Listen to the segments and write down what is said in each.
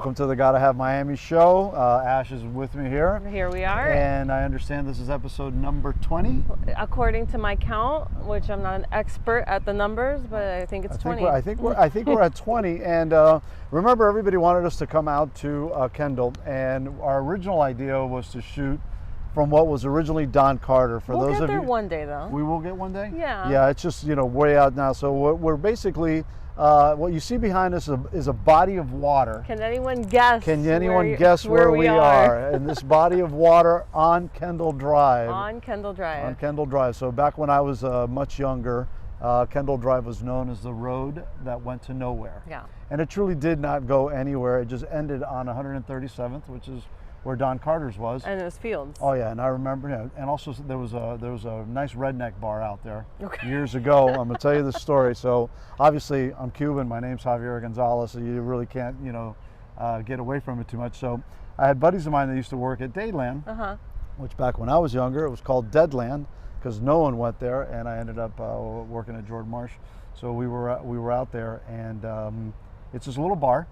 welcome to the Gotta Have Miami show. Ash is with me here. Here we are. And I understand this is episode number 20. According to my count, which I'm not an expert at the numbers, but I think it's 20. I think we're at 20. And remember, everybody wanted us to come out to Kendall, and our original idea was to shoot from what was originally Don Carter. We'll get there one day, though. We will get one day? Yeah. Yeah, it's just, way out now. So we're basically, what you see behind us is a body of water. Can anyone guess? Can anyone guess where we are? In this body of water on Kendall Drive. On Kendall Drive. On Kendall Drive. So back when I was much younger, Kendall Drive was known as the road that went to nowhere. Yeah. And it truly did not go anywhere. It just ended on 137th, which is where Don Carter's was. And it was fields. Oh yeah, and I remember, and also there was a nice redneck bar out there years ago. I'm gonna tell you this story. So obviously I'm Cuban. My name's Javier Gonzalez, so you really can't get away from it too much. So I had buddies of mine that used to work at Dayland, which back when I was younger it was called Deadland because no one went there, and I ended up working at Jordan Marsh. So we were out there, and it's this little bar.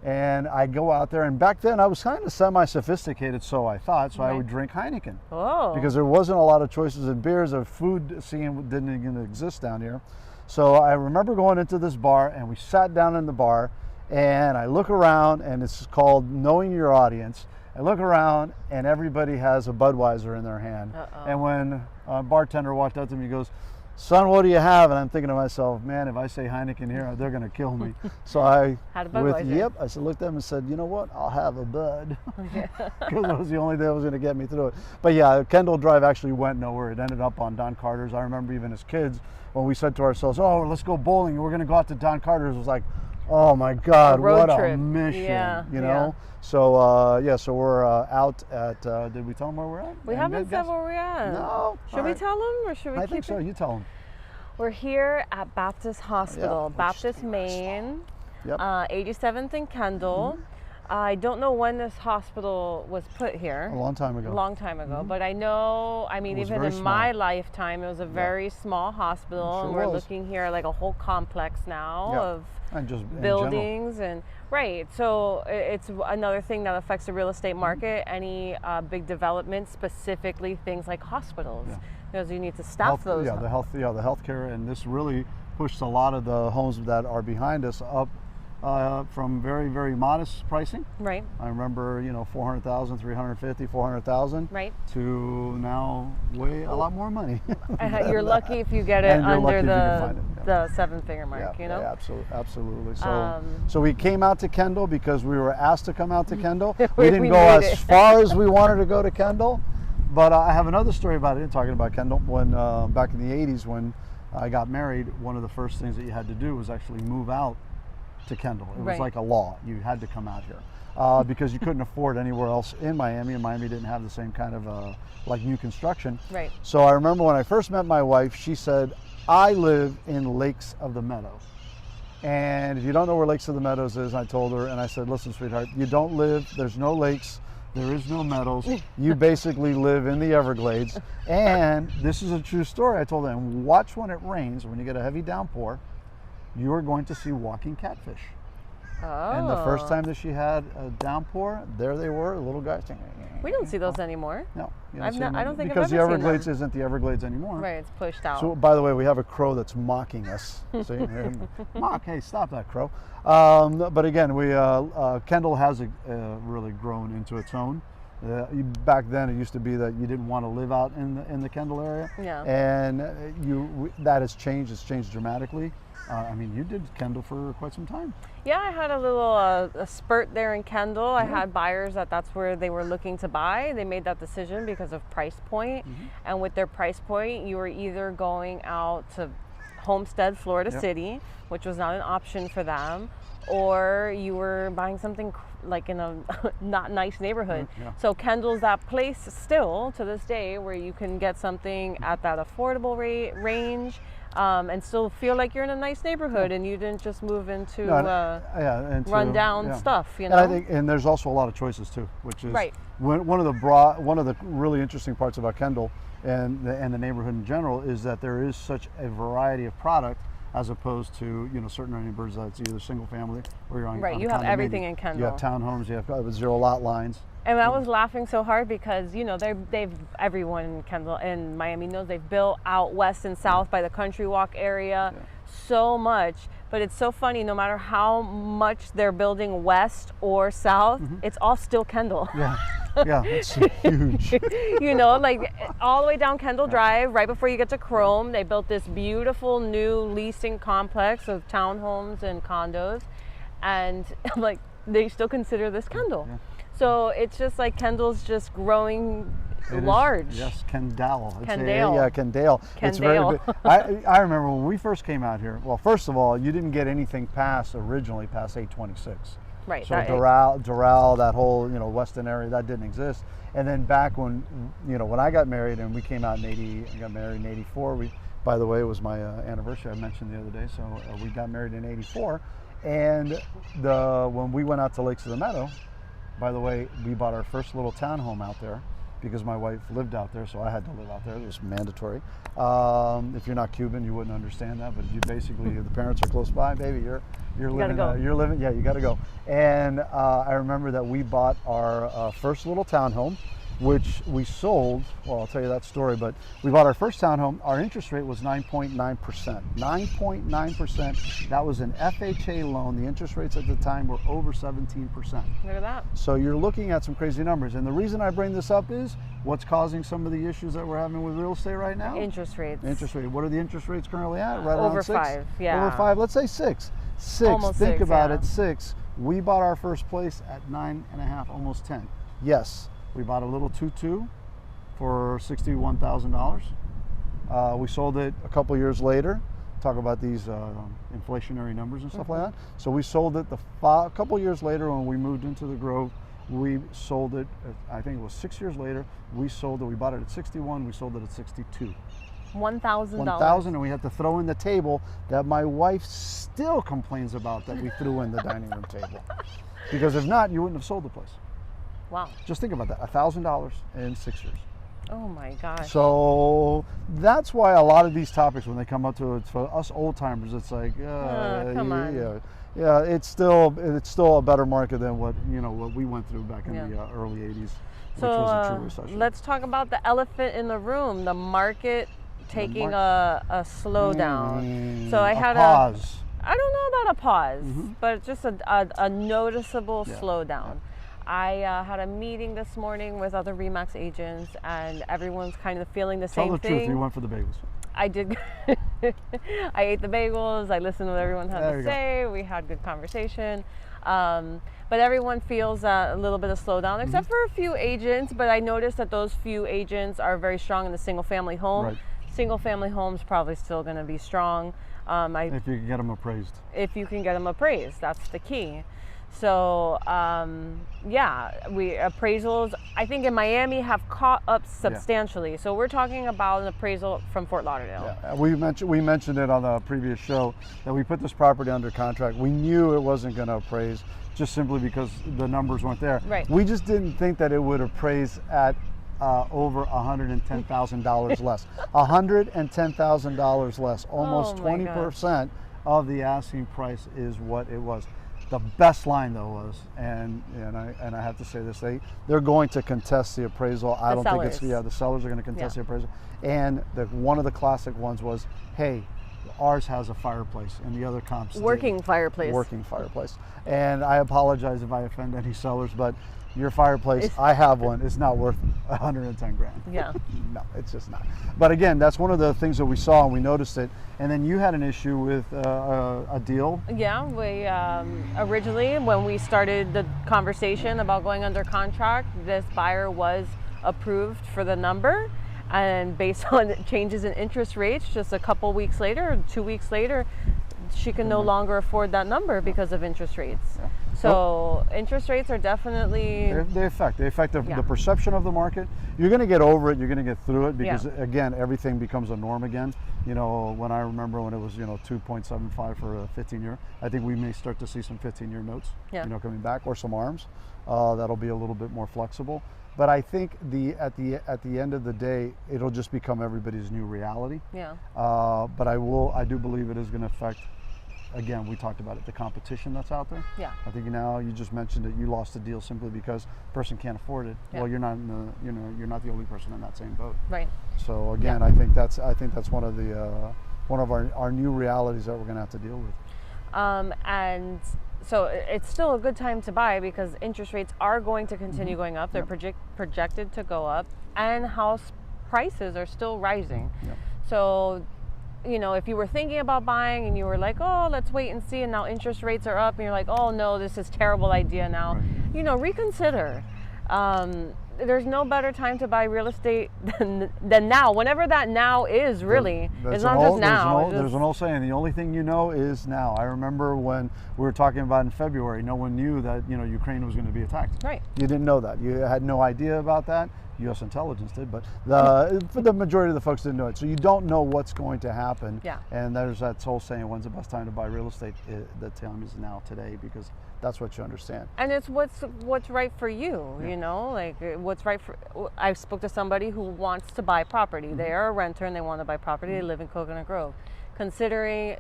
And I go out there, and back then I was kind of semi-sophisticated, so I thought, so I would drink Heineken. Oh. Because there wasn't a lot of choices in beers, or food scene didn't even exist down here. So I remember going into this bar, and we sat down in the bar, and I look around, and it's called Knowing Your Audience. I look around, and everybody has a Budweiser in their hand. And when a bartender walked up to me, he goes, "Son, what do you have?" And I'm thinking to myself, man, if I say Heineken here, they're going to kill me. So I had a Budweiser. I looked at them and said, you know what, I'll have a Bud. Because it was the only thing that was going to get me through it. But yeah, Kendall Drive actually went nowhere. It ended up on Don Carter's. I remember even as kids, when we said to ourselves, oh, let's go bowling, we're going to go out to Don Carter's. It was like, oh my God, what a mission, you know? So, so we're out at, did we tell them where we're at? We haven't said where we're at. No. Should we tell them, or should we keep it? I think so, you tell them. We're here at Baptist Hospital, Baptist, Maine, 87th and Kendall. I don't know when this hospital was put here. A long time ago. A long time ago. But I know, even in my lifetime, it was a very small hospital. Sure and we're was. looking here like a whole complex now of and just buildings. So it's another thing that affects the real estate market. Any big development, specifically things like hospitals. Because you need to staff those. The healthcare, and this really pushed a lot of the homes that are behind us up from very, very modest pricing. Right. I remember, 400,000, 350, 400,000. Right. To now way a lot more money. You're lucky if you get it under the seven-figure mark. Yeah, absolutely. So we came out to Kendall because we were asked to come out to Kendall. We didn't go as far as we wanted to go to Kendall. But I have another story about it, talking about Kendall. When back in the 80s, when I got married, one of the first things that you had to do was actually move out to Kendall. It was like a law. You had to come out here because you couldn't afford anywhere else in Miami, and Miami didn't have the same kind of new construction. Right. So I remember when I first met my wife, she said, I live in Lakes of the Meadows. And if you don't know where Lakes of the Meadows is, I told her, and I said, listen, sweetheart, you don't live, there's no lakes, there is no meadows. You basically live in the Everglades. And this is a true story. I told them, watch when it rains, when you get a heavy downpour, you are going to see walking catfish. Oh. And the first time that she had a downpour, there they were, little guys. We don't see those anymore. No. I don't think because I've ever the Everglades seen them. isn't the Everglades anymore. Right, it's pushed out. So, by the way, we have a crow that's mocking us. So you hear him mock, hey, stop that crow. But again, Kendall has really grown into its own. Back then, it used to be that you didn't want to live out in the Kendall area. Yeah. And that has changed. It's changed dramatically. You did Kendall for quite some time. Yeah, I had a little a spurt there in Kendall. I had buyers that's where they were looking to buy. They made that decision because of price point. And with their price point, you were either going out to Homestead, Florida City, which was not an option for them, or you were buying something like in a not nice neighborhood. So Kendall's that place still to this day where you can get something at that affordable range. And still feel like you're in a nice neighborhood and you didn't just move into rundown stuff, And I think, and there's also a lot of choices too, which is one of the really interesting parts about Kendall and the neighborhood in general is that there is such a variety of product as opposed to, you know, certain neighborhoods that's either single family or you're on Right, on you a have condominium. everything in Kendall. You have townhomes, you have 0 lot lines. And I was laughing so hard because, you know, they've everyone in Kendall and Miami knows they've built out west and south by the Country Walk area so much. But it's so funny, no matter how much they're building west or south, it's all still Kendall. Yeah, yeah, it's huge. You know, like all the way down Kendall Drive, right before you get to Chrome, they built this beautiful new leasing complex of townhomes and condos. And like, they still consider this Kendall. Yeah. So it's just like Kendall's just growing large. Yes, Kendall. Kendall. Yeah, Kendall. It's very Kendall. big. I remember when we first came out here, well, first of all, you didn't get anything originally past 826. Right. So Doral, that whole, you know, Weston area, that didn't exist. And then back when, you know, when I got married and we came out in I got married in 84. By the way, it was my anniversary I mentioned the other day. So we got married in 84. And when we went out to Lakes of the Meadow, by the way, we bought our first little townhome out there because my wife lived out there, so I had to live out there. It was mandatory. If you're not Cuban, you wouldn't understand that, but you basically, the parents are close by, baby, you're living, yeah, you gotta go. And I remember that we bought our first little townhome, which we sold. Well, I'll tell you that story, but we bought our first townhome. Our interest rate was 9.9%. 9.9%. That was an FHA loan. The interest rates at the time were over 17%. Look at that. So you're looking at some crazy numbers. And the reason I bring this up is what's causing some of the issues that we're having with real estate right now? Interest rates. Interest rate. What are the interest rates currently at? Right Over around 6? 5, yeah. Over 5. Let's say 6. 6. Almost Think 6, about yeah. it. 6. We bought our first place at 9.5, almost 10. Yes. We bought a little 2-2 for $61,000. We sold it a couple years later. Talk about these inflationary numbers and stuff like that. So we sold it a couple years later when we moved into the Grove. We sold it, I think it was 6 years later. We sold it. We bought it at 61. We sold it at 62. $1,000. $1,000, and we had to throw in the table that my wife still complains about that we threw in the dining room table. Because if not, you wouldn't have sold the place. Wow. Just think about that, $1,000 in 6 years. Oh my gosh. So that's why a lot of these topics, when they come up to it, for us old timers, it's like, come on. Yeah, it's still a better market than what we went through back in the early '80s, which was a true recession. Let's talk about the elephant in the room, the market taking a slowdown. So I had a pause. I don't know about a pause, but just a noticeable slowdown. I had a meeting this morning with other RE/MAX agents, and everyone's kind of feeling the same thing. Tell the truth, you went for the bagels. I did. I ate the bagels. I listened to what everyone had to say. We had good conversation. But everyone feels a little bit of slowdown, except for a few agents. But I noticed that those few agents are very strong in the single-family home. Right. Single-family homes probably still going to be strong. If you can get them appraised. If you can get them appraised, that's the key. So appraisals, I think in Miami have caught up substantially. So we're talking about an appraisal from Fort Lauderdale. Yeah, we mentioned it on the previous show that we put this property under contract. We knew it wasn't going to appraise just simply because the numbers weren't there. Right. We just didn't think that it would appraise at over $110,000 less. $110,000 less, almost 20% of the asking price is what it was. The best line though was, and I have to say this, they're going to contest the appraisal. I don't think it's the sellers are going to contest the appraisal. And one of the classic ones was, hey, ours has a fireplace, and the other comps working didn't. fireplace. Working fireplace. And I apologize if I offend any sellers, but your fireplace, I have one, it's not worth 110 grand. Yeah. No, it's just not. But again, that's one of the things that we saw and we noticed it. And then you had an issue with a deal. Yeah, we originally, when we started the conversation about going under contract, this buyer was approved for the number. And based on changes in interest rates, just a couple weeks later, 2 weeks later, she can no longer afford that number because of interest rates. Yeah. So interest rates are definitely... They affect the perception of the market. You're going to get over it. You're going to get through it because, again, everything becomes a norm again. You know, when I remember when it was, 2.75 for a 15-year, I think we may start to see some 15-year notes, coming back, or some ARMs. That'll be a little bit more flexible. But I think at the end of the day, it'll just become everybody's new reality. Yeah. But I do believe it is going to affect. Again, we talked about it, the competition that's out there. Yeah. I think now you just mentioned it. You lost a deal simply because a person can't afford it. Yeah. Well, you're not you're not the only person in that same boat. Right. So again, Yeah. I think that's one of our new realities that we're going to have to deal with. And so it's still a good time to buy because interest rates are going to continue going up. They're projected to go up, and house prices are still rising. Yep. So, if you were thinking about buying and you were like, oh, let's wait and see, and now interest rates are up, and you're like, oh no, this is a terrible idea now, Right. Reconsider. There's no better time to buy real estate than now, whenever that now is, really. It's not just now. There's an old saying, the only thing you know is now. I remember when we were talking about in February, no one knew that Ukraine was going to be attacked. Right. You didn't know that. You had no idea about that. U.S. intelligence did, but for the majority of the folks didn't know it. So you don't know what's going to happen. Yeah. And there's that whole saying, when's the best time to buy real estate? The time is now, today, because that's what you understand. And it's what's right for you, like what's right for. I spoke to somebody who wants to buy property. They are a renter and they want to buy property. They live in Coconut Grove. Considering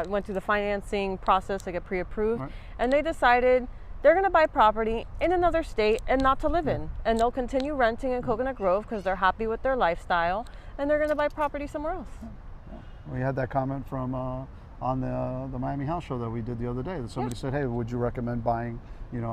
went through the financing process to get pre-approved, and they decided they're going to buy property in another state and not to live in, and they'll continue renting in Coconut Grove because they're happy with their lifestyle, and they're going to buy property somewhere else. We had that comment from on the Miami House show that we did the other day. That somebody said, "Hey, would you recommend buying,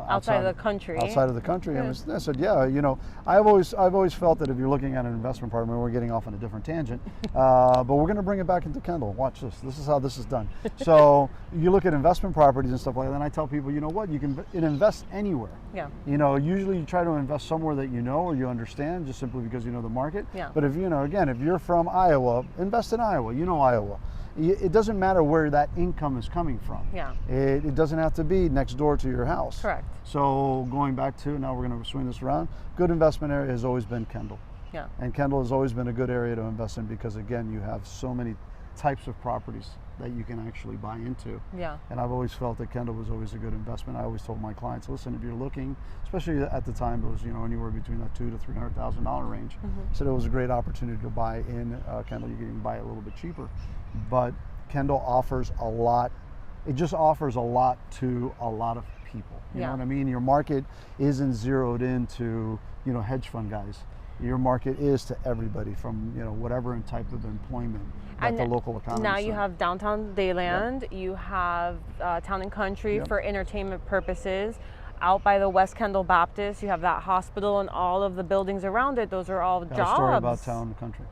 outside of the country?" Outside of the country, and I said, "Yeah, I've always felt that if you're looking at an investment property, we're getting off on a different tangent, but we're going to bring it back into Kendall. Watch this. This is how this is done. So you look at investment properties and stuff like that. And I tell people, you know what? You can invest anywhere. Yeah. Usually you try to invest somewhere that you know or you understand, just simply because you know the market. Yeah. But if again, if you're from Iowa, invest in Iowa. Iowa. It doesn't matter where that income is coming from. Yeah. It doesn't have to be next door to your house. Correct. So going back to, now we're going to swing this around, good investment area has always been Kendall. Yeah. And Kendall has always been a good area to invest in because, again, you have so many types of properties that you can actually buy into. Yeah. And I've always felt that Kendall was always a good investment. I always told my clients, listen, if you're looking, especially at the time, it was anywhere between that $200,000 to $300,000 range. I said it was a great opportunity to buy in Kendall. You can buy it a little bit cheaper, but Kendall offers a lot. It just offers a lot to a lot of people. You know what I mean? Your market isn't zeroed into hedge fund guys. Your market is to everybody from whatever type of employment that the local economy. Now you have downtown Dayland. You have Town and Country for entertainment purposes. Out by the West Kendall Baptist, you have that hospital and all of the buildings around it. Those are all jobs. A story about Town and Country.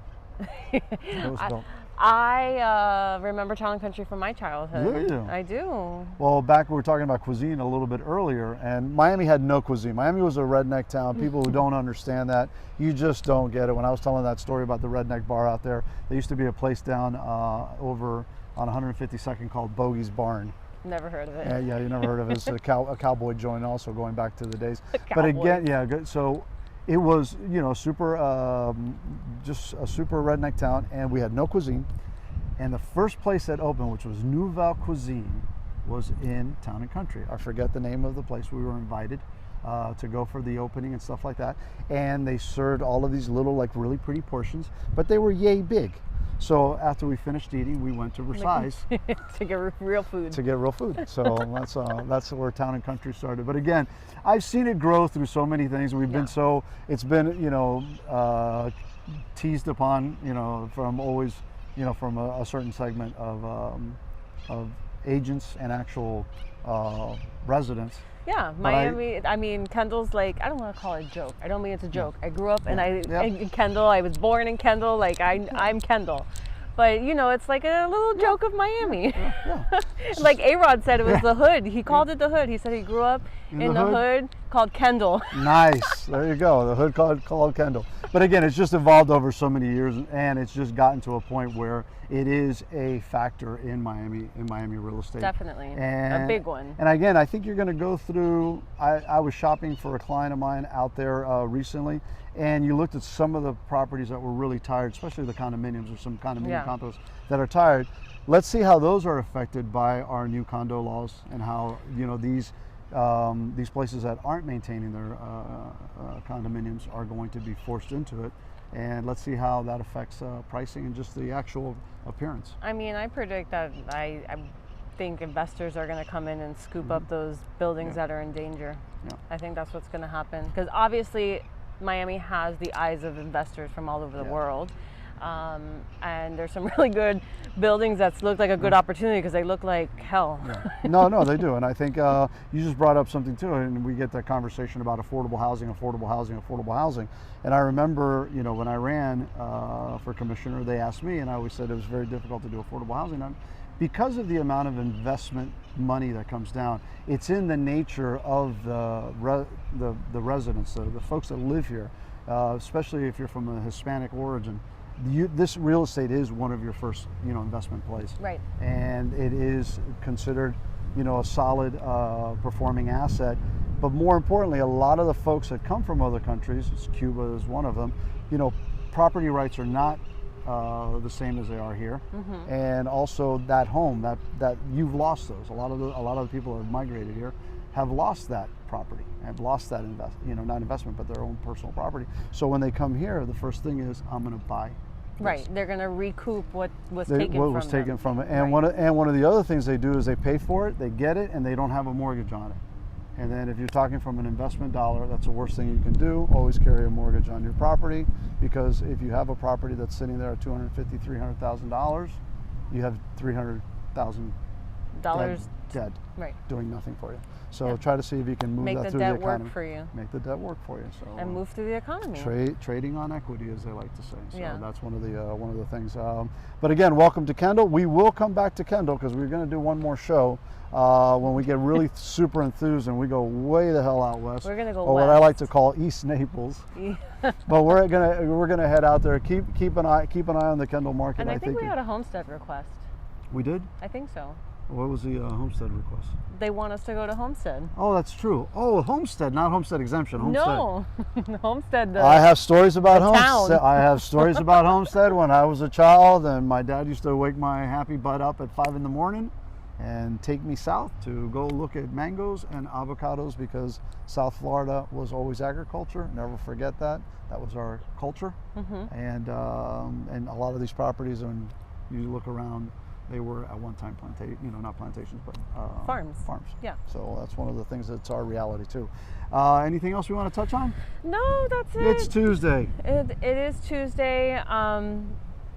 It was built. I remember Town and Country from my childhood. Do you? I do. Well, back we were talking about cuisine a little bit earlier, and Miami had no cuisine. Miami was a redneck town. People who don't understand that, you just don't get it. When I was telling that story about the redneck bar out there, there used to be a place down over on 152nd called Bogey's Barn. Never heard of it. Yeah, you never heard of it. It's a cowboy joint also, going back to the days. But again, so it was, super, just a super redneck town, and we had no cuisine. And the first place that opened, which was Nouvelle Cuisine, was in Town and Country. I forget the name of the place. We were invited to go for the opening and stuff like that. And they served all of these little, really pretty portions, but they were yay big. So after we finished eating, we went to Versailles to get real food. So that's where Town and Country started. But again, I've seen it grow through so many things. We've been it's been teased upon from always from a certain segment of agents and actual residents. Yeah, Miami. I mean, Kendall's I don't want to call it a joke. I don't mean it's a joke. I grew up in Kendall. I was born in Kendall. I'm Kendall. But it's like a little joke of Miami. Like A-Rod said, it was the hood. He called it the hood. He said he grew up in the hood called Kendall. Nice. There you go. The hood called Kendall. But again, it's just evolved over so many years, and it's just gotten to a point where it is a factor in Miami real estate. Definitely. And, a big one. And again, I think you're going to go through, I was shopping for a client of mine out there recently, and you looked at some of the properties that were really tired, especially the condominiums or some condominium condos that are tired. Let's see how those are affected by our new condo laws and how, these these places that aren't maintaining their condominiums are going to be forced into it. And let's see how that affects pricing and just the actual appearance. I mean, I predict that I think investors are going to come in and scoop up those buildings that are in danger. Yeah. I think that's what's going to happen, because obviously Miami has the eyes of investors from all over the world. And there's some really good buildings that look like a good opportunity because they look like hell. Yeah. No, they do. And I think you just brought up something too, and we get that conversation about affordable housing. And I remember, when I ran for commissioner, they asked me, and I always said it was very difficult to do affordable housing. And because of the amount of investment money that comes down, it's in the nature of the residents, the folks that live here, especially if you're from a Hispanic origin. This real estate is one of your first, investment plays. Right. And it is considered, a solid performing asset. But more importantly, a lot of the folks that come from other countries, Cuba is one of them, property rights are not the same as they are here. And also that home, that you've lost those. A lot of the people that have migrated here have lost that property, have lost that not investment, but their own personal property. So when they come here, the first thing is, I'm going to buy this. Right, they're going to recoup what was taken from them. And one of the other things they do is they pay for it, they get it, and they don't have a mortgage on it. And then if you're talking from an investment dollar, that's the worst thing you can do. Always carry a mortgage on your property, because if you have a property that's sitting there at $250,000, $300,000, you have $300,000 dead, right, doing nothing for you. So try to see if you can move that through the economy. Make the debt work for you. Make the debt work for you. So and move through the economy. Trading on equity, as they like to say. So that's one of the things. But again, welcome to Kendall. We will come back to Kendall because we're going to do one more show when we get really super enthused and we go way the hell out west. We're going to go or west. What I like to call East Naples. But we're gonna head out there. Keep an eye on the Kendall market. And I think we had a homestead request. We did? I think so. What was the homestead request? They want us to go to Homestead. Oh, that's true. Oh, Homestead, not homestead exemption. Homestead. No, Homestead. I have stories about Town. Homestead. I have stories about Homestead when I was a child, and my dad used to wake my happy butt up at 5 in the morning and take me south to go look at mangoes and avocados, because South Florida was always agriculture. Never forget that. That was our culture. And a lot of these properties, when you look around, they were at one time not plantations, but farms. Yeah. So that's one of the things that's our reality too. Anything else we want to touch on? No, that's it. It's Tuesday. It is Tuesday.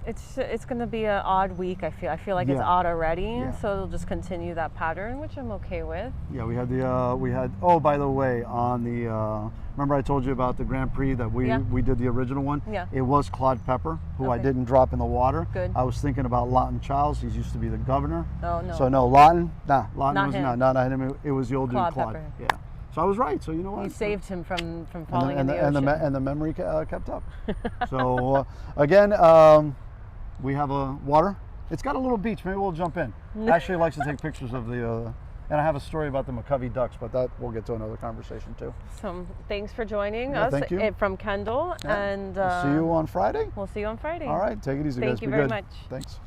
It's going to be an odd week. I feel like it's odd already, so it'll just continue that pattern, which I'm okay with. Yeah, we had oh, by the way, on the remember I told you about the Grand Prix that we did the original one? Yeah. It was Claude Pepper, who I didn't drop in the water. Good. I was thinking about Lawton Childs. He used to be the governor. Oh no. So no, Lawton was him. not him. It was the old dude Claude. Pepper. Yeah. So I was right. So you know what? You saved him from falling in the ocean. And the memory kept up. So again, we have a water. It's got a little beach. Maybe we'll jump in. Ashley likes to take pictures of the, and I have a story about the McCovey ducks, but that we'll get to another conversation too. So thanks for joining us thank you. From Kendall, and we'll see you on Friday. We'll see you on Friday. All right, take it easy, guys. Thank you very much. Thanks.